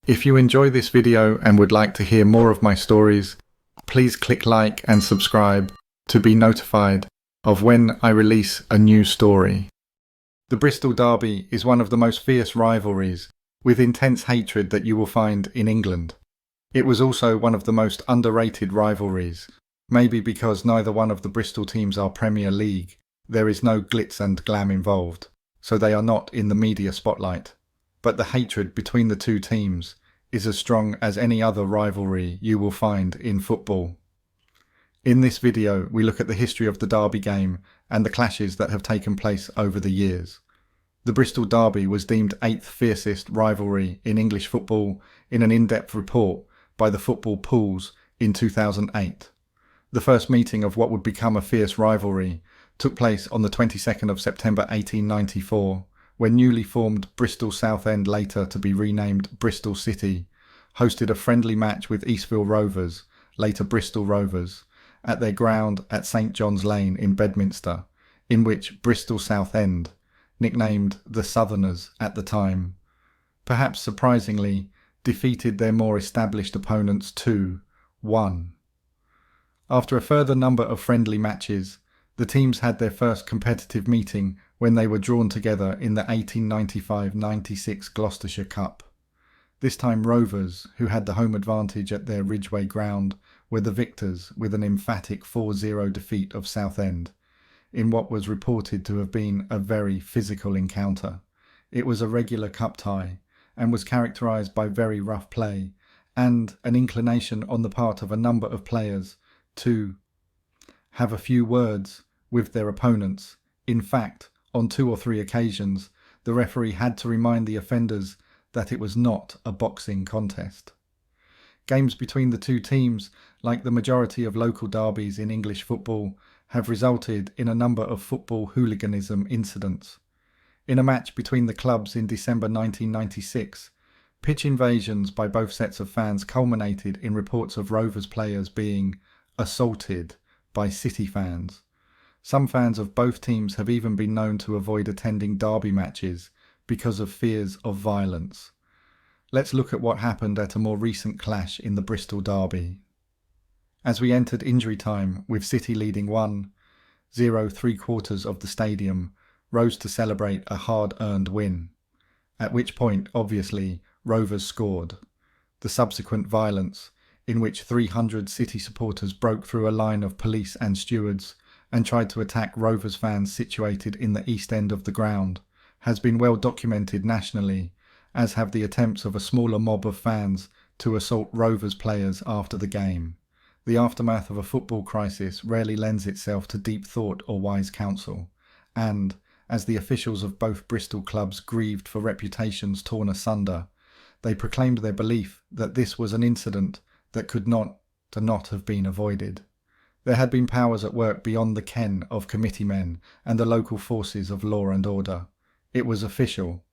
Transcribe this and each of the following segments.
If you enjoy this video and would like to hear more of my stories, please click like and subscribe to be notified of when I release a new story. The Bristol Derby is one of the most fierce rivalries with intense hatred that you will find in England. It was also one of the most underrated rivalries, maybe because neither one of the Bristol teams are Premier League. There is no glitz and glam involved, so they are not in the media spotlight. But the hatred between the two teams is as strong as any other rivalry you will find in football. In this video, we look at the history of the Derby game and the clashes that have taken place over the years. The Bristol Derby was deemed 8th fiercest rivalry in English football in an in-depth report by the Football Pools in 2008. The first meeting of what would become a fierce rivalry took place on the 22nd of September 1894, when newly formed Bristol Southend, later to be renamed Bristol City, hosted a friendly match with Bristol Rovers, later Bristol Rovers, at their ground at St John's Lane in Bedminster, in which Bristol Southend, nicknamed the Southerners at the time, perhaps surprisingly, defeated their more established opponents 2-1. After a further number of friendly matches, the teams had their first competitive meeting when they were drawn together in the 1895-96 Gloucestershire Cup. This time Rovers, who had the home advantage at their Ridgeway ground, were the victors with an emphatic 4-0 defeat of Southend, in what was reported to have been a very physical encounter. It was a regular cup tie, and was characterised by very rough play, and an inclination on the part of a number of players to have a few words with their opponents. In fact, on 2 or 3 occasions, the referee had to remind the offenders that it was not a boxing contest. Games between the two teams, like the majority of local derbies in English football, have resulted in a number of football hooliganism incidents. In a match between the clubs in December 1996, pitch invasions by both sets of fans culminated in reports of Rovers players being assaulted by City fans. Some fans of both teams have even been known to avoid attending derby matches because of fears of violence. Let's look at what happened at a more recent clash in the Bristol Derby. As we entered injury time, with City leading 1-0 3/4 of the stadium, rose to celebrate a hard-earned win, at which point, obviously, Rovers scored. The subsequent violence, in which 300 City supporters broke through a line of police and stewards and tried to attack Rovers fans situated in the east end of the ground, has been well documented nationally, as have the attempts of a smaller mob of fans to assault Rovers players after the game. The aftermath of a football crisis rarely lends itself to deep thought or wise counsel, and, as the officials of both Bristol clubs grieved for reputations torn asunder, they proclaimed their belief that this was an incident that could not have been avoided. There had been powers at work beyond the ken of committee men and the local forces of law and order. It was official.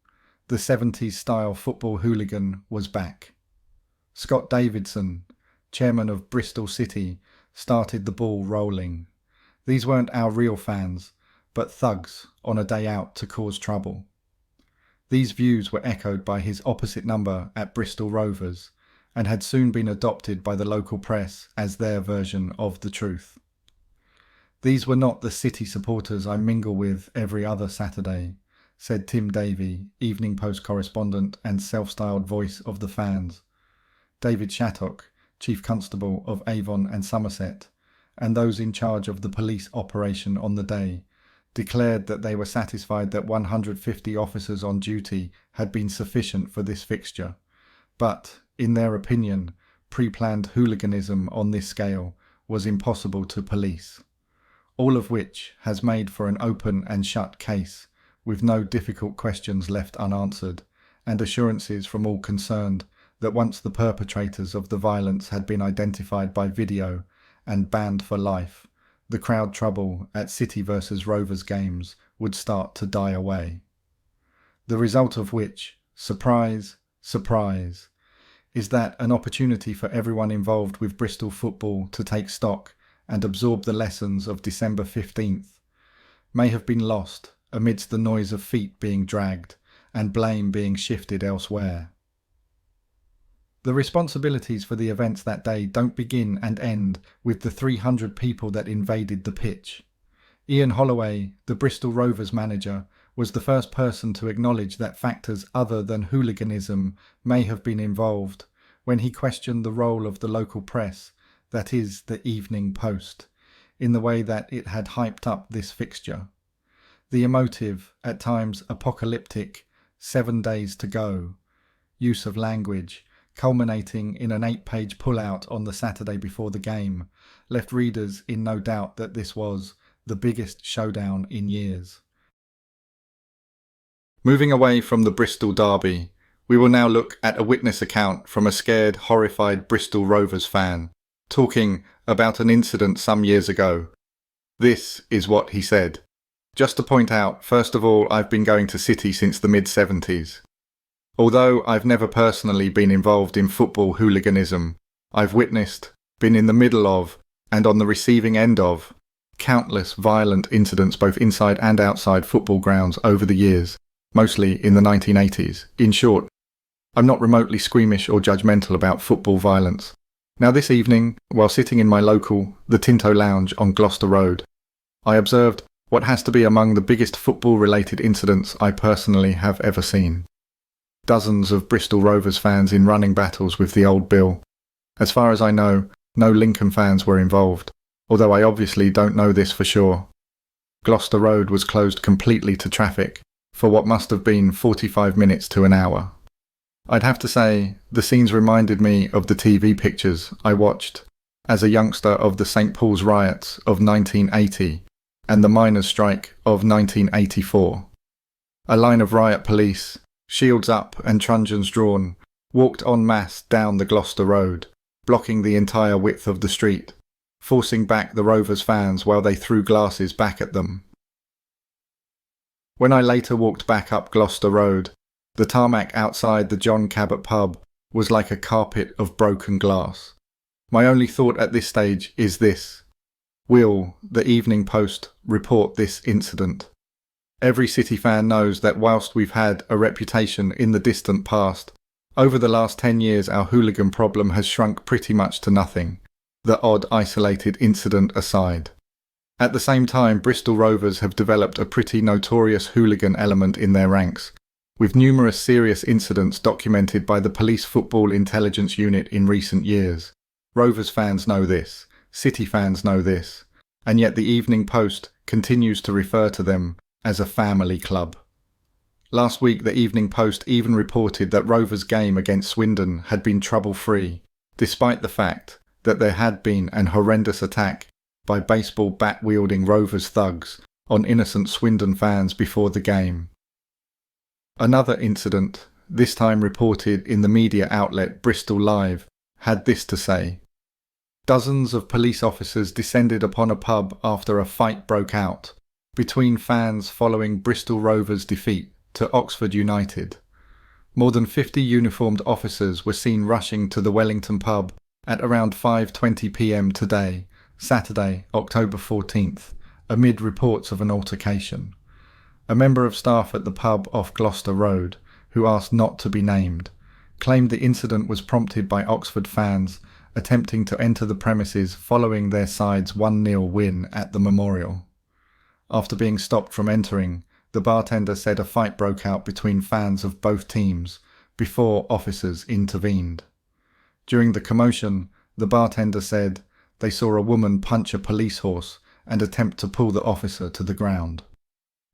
The 70s-style football hooligan was back. Scott Davidson, chairman of Bristol City, started the ball rolling. These weren't our real fans, but thugs on a day out to cause trouble. These views were echoed by his opposite number at Bristol Rovers, and had soon been adopted by the local press as their version of the truth. These were not the City supporters I mingle with every other Saturday, said Tim Davey, Evening Post correspondent and self-styled voice of the fans. David Shattock, Chief Constable of Avon and Somerset, and those in charge of the police operation on the day, declared that they were satisfied that 150 officers on duty had been sufficient for this fixture, but, in their opinion, pre-planned hooliganism on this scale was impossible to police. All of which has made for an open and shut case, with no difficult questions left unanswered, and assurances from all concerned that once the perpetrators of the violence had been identified by video and banned for life, the crowd trouble at City versus Rovers games would start to die away. The result of which, surprise, surprise, is that an opportunity for everyone involved with Bristol football to take stock and absorb the lessons of December 15th may have been lost amidst the noise of feet being dragged and blame being shifted elsewhere. The responsibilities for the events that day don't begin and end with the 300 people that invaded the pitch. Ian Holloway, the Bristol Rovers manager, was the first person to acknowledge that factors other than hooliganism may have been involved when he questioned the role of the local press, that is, the Evening Post, in the way that it had hyped up this fixture. The emotive, at times apocalyptic, 7 days to go use of language, culminating in an 8-page pullout on the Saturday before the game, left readers in no doubt that this was the biggest showdown in years. Moving away from the Bristol derby, we will now look at a witness account from a scared, horrified Bristol Rovers fan, talking about an incident some years ago. This is what he said. Just to point out, first of all, I've been going to City since the mid-70s. Although I've never personally been involved in football hooliganism, I've witnessed, been in the middle of, and on the receiving end of, countless violent incidents both inside and outside football grounds over the years, mostly in the 1980s. In short, I'm not remotely squeamish or judgmental about football violence. Now this evening, while sitting in my local, the Tinto Lounge on Gloucester Road, I observed what has to be among the biggest football-related incidents I personally have ever seen. Dozens of Bristol Rovers fans in running battles with the old Bill. As far as I know, no Lincoln fans were involved, although I obviously don't know this for sure. Gloucester Road was closed completely to traffic for what must have been 45 minutes to an hour. I'd have to say, the scenes reminded me of the TV pictures I watched as a youngster of the St. Paul's riots of 1980 and the miners' strike of 1984. A line of riot police, shields up and truncheons drawn, walked en masse down the Gloucester Road, blocking the entire width of the street, forcing back the Rovers fans while they threw glasses back at them. When I later walked back up Gloucester Road, the tarmac outside the John Cabot pub was like a carpet of broken glass. My only thought at this stage is this: will the Evening Post report this incident? Every City fan knows that whilst we've had a reputation in the distant past, over the last 10 years our hooligan problem has shrunk pretty much to nothing, the odd isolated incident aside. At the same time, Bristol Rovers have developed a pretty notorious hooligan element in their ranks, with numerous serious incidents documented by the Police Football Intelligence Unit in recent years. Rovers fans know this, City fans know this, and yet the Evening Post continues to refer to them as a family club. Last week the Evening Post even reported that Rovers' game against Swindon had been trouble-free, despite the fact that there had been an horrendous attack by baseball bat-wielding Rovers thugs on innocent Swindon fans before the game. Another incident, this time reported in the media outlet Bristol Live, had this to say: dozens of police officers descended upon a pub after a fight broke out between fans following Bristol Rovers' defeat to Oxford United. More than 50 uniformed officers were seen rushing to the Wellington pub at around 5:20 p.m. today, Saturday, October 14th, amid reports of an altercation. A member of staff at the pub off Gloucester Road, who asked not to be named, claimed the incident was prompted by Oxford fans attempting to enter the premises following their side's 1-0 win at the Memorial. After being stopped from entering, the bartender said a fight broke out between fans of both teams before officers intervened. During the commotion, the bartender said they saw a woman punch a police horse and attempt to pull the officer to the ground.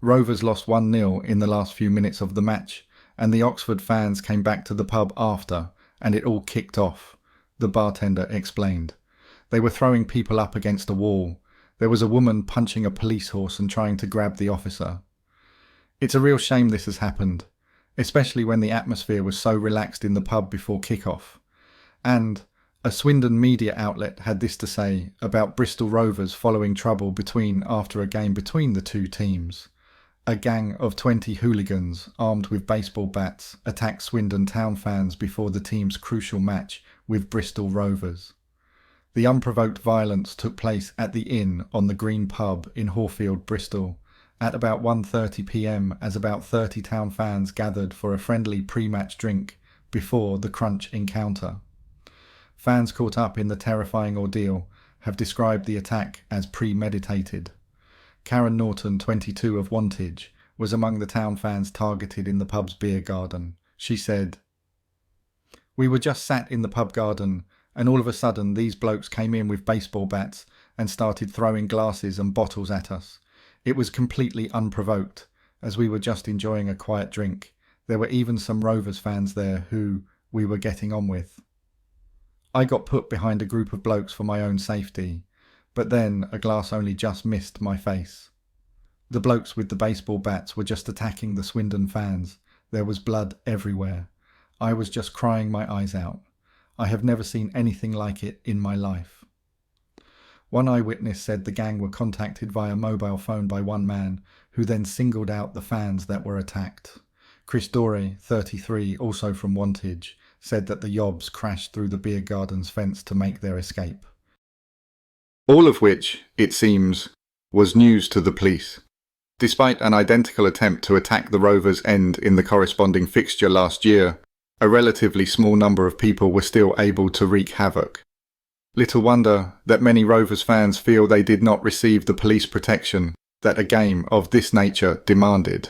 Rovers lost 1-0 in the last few minutes of the match, and the Oxford fans came back to the pub after, and it all kicked off, the bartender explained. They were throwing people up against a wall. There was a woman punching a police horse and trying to grab the officer. It's a real shame this has happened, especially when the atmosphere was so relaxed in the pub before kick-off. And a Swindon media outlet had this to say about Bristol Rovers following trouble after a game between the two teams. A gang of 20 hooligans armed with baseball bats attacked Swindon Town fans before the team's crucial match with Bristol Rovers. The unprovoked violence took place at the Inn on the Green Pub in Horfield, Bristol, at about 1:30 p.m. as about 30 Town fans gathered for a friendly pre-match drink before the crunch encounter. Fans caught up in the terrifying ordeal have described the attack as premeditated. Karen Norton, 22 of Wantage, was among the town fans targeted in the pub's beer garden. She said, "We were just sat in the pub garden and all of a sudden these blokes came in with baseball bats and started throwing glasses and bottles at us. It was completely unprovoked, as we were just enjoying a quiet drink. There were even some Rovers fans there who we were getting on with. I got put behind a group of blokes for my own safety, but then a glass only just missed my face. The blokes with the baseball bats were just attacking the Swindon fans. There was blood everywhere. I was just crying my eyes out. I have never seen anything like it in my life." One eyewitness said the gang were contacted via mobile phone by one man, who then singled out the fans that were attacked. Chris Dorey, 33, also from Wantage, said that the yobs crashed through the beer garden's fence to make their escape. All of which, it seems, was news to the police. Despite an identical attempt to attack the Rovers' end in the corresponding fixture last year, a relatively small number of people were still able to wreak havoc. Little wonder that many Rovers fans feel they did not receive the police protection that a game of this nature demanded.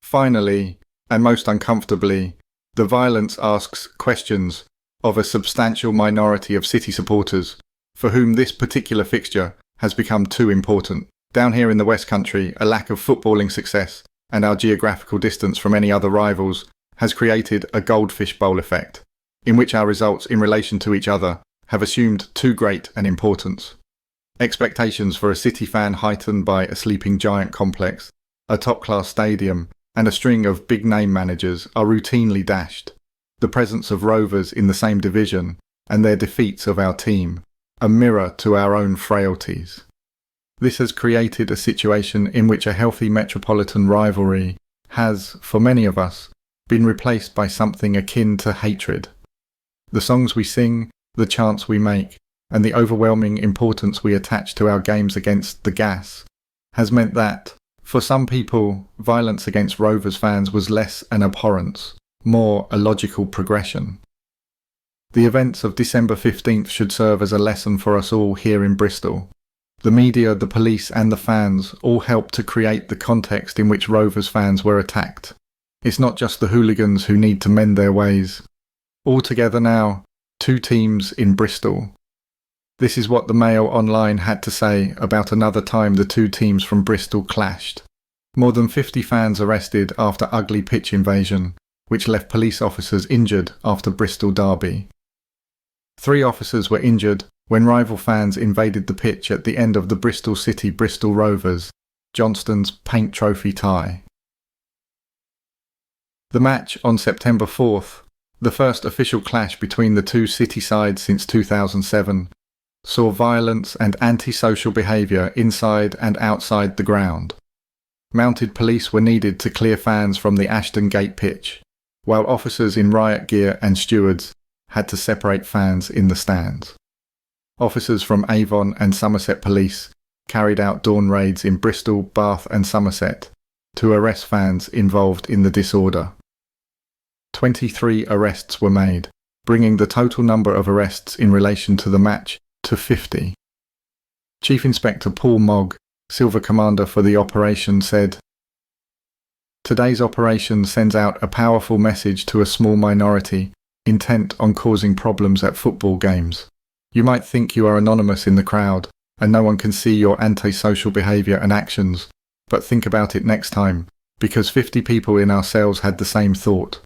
Finally, and most uncomfortably, the violence asks questions of a substantial minority of City supporters for whom this particular fixture has become too important. Down here in the West Country, a lack of footballing success and our geographical distance from any other rivals has created a goldfish bowl effect, in which our results in relation to each other have assumed too great an importance. Expectations for a City fan heightened by a sleeping giant complex, a top-class stadium, and a string of big-name managers are routinely dashed. The presence of Rovers in the same division, and their defeats of our team, a mirror to our own frailties. This has created a situation in which a healthy metropolitan rivalry has, for many of us, been replaced by something akin to hatred. The songs we sing, the chants we make, and the overwhelming importance we attach to our games against the gas has meant that, for some people, violence against Rovers fans was less an abhorrence, more a logical progression. The events of December 15th should serve as a lesson for us all here in Bristol. The media, the police and the fans all helped to create the context in which Rovers fans were attacked. It's not just the hooligans who need to mend their ways. Altogether now, 2 teams in Bristol. This is what the Mail Online had to say about another time the 2 teams from Bristol clashed. More than 50 fans arrested after ugly pitch invasion, which left police officers injured after Bristol derby. 3 officers were injured when rival fans invaded the pitch at the end of the Bristol City Bristol Rovers, Johnston's Paint Trophy tie. The match on September 4th, the first official clash between the 2 City sides since 2007, saw violence and antisocial behaviour inside and outside the ground. Mounted police were needed to clear fans from the Ashton Gate pitch, while officers in riot gear and stewards had to separate fans in the stands. Officers from Avon and Somerset Police carried out dawn raids in Bristol, Bath and Somerset to arrest fans involved in the disorder. 23 arrests were made, bringing the total number of arrests in relation to the match to 50. Chief Inspector Paul Mogg, Silver Commander for the operation, said, "Today's operation sends out a powerful message to a small minority intent on causing problems at football games. You might think you are anonymous in the crowd and no one can see your antisocial behaviour and actions, but think about it next time, because 50 people in our cells had the same thought.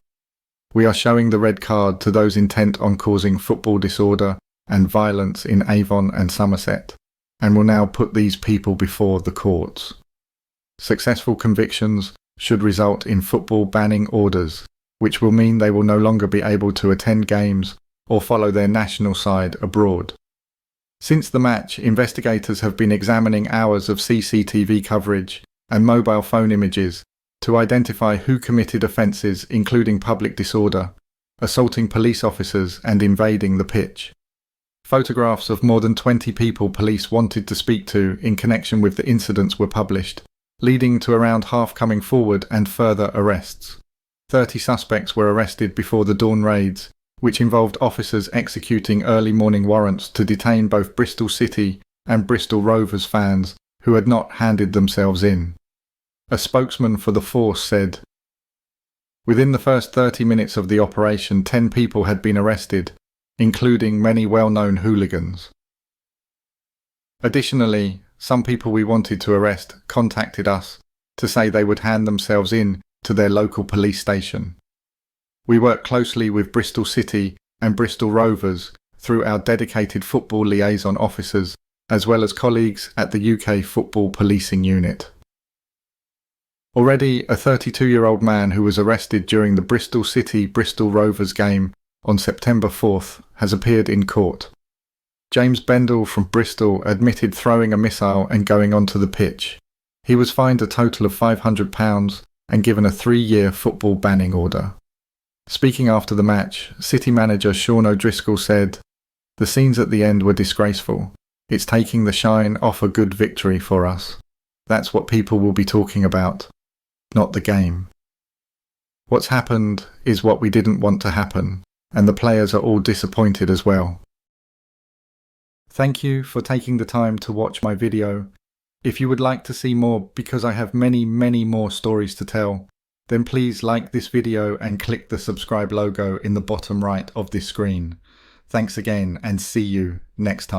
We are showing the red card to those intent on causing football disorder and violence in Avon and Somerset, and will now put these people before the courts. Successful convictions should result in football banning orders, which will mean they will no longer be able to attend games or follow their national side abroad." Since the match, investigators have been examining hours of CCTV coverage and mobile phone images to identify who committed offences including public disorder, assaulting police officers and invading the pitch. Photographs of more than 20 people police wanted to speak to in connection with the incidents were published, leading to around half coming forward and further arrests. 30 suspects were arrested before the dawn raids, which involved officers executing early morning warrants to detain both Bristol City and Bristol Rovers fans who had not handed themselves in. A spokesman for the force said, "Within the first 30 minutes of the operation, 10 people had been arrested, including many well-known hooligans. Additionally, some people we wanted to arrest contacted us to say they would hand themselves in to their local police station. We work closely with Bristol City and Bristol Rovers through our dedicated football liaison officers, as well as colleagues at the UK Football Policing Unit." Already, a 32-year-old man who was arrested during the Bristol City-Bristol Rovers game on September 4th has appeared in court. James Bendel from Bristol admitted throwing a missile and going onto the pitch. He was fined a total of £500 and given a 3-year football banning order. Speaking after the match, City manager Sean O'Driscoll said, "The scenes at the end were disgraceful. It's taking the shine off a good victory for us. That's what people will be talking about, not the game. What's happened is what we didn't want to happen, and the players are all disappointed as well." Thank you for taking the time to watch my video. If you would like to see more, because I have many more stories to tell, then please like this video and click the subscribe logo in the bottom right of this screen. Thanks again, and see you next time.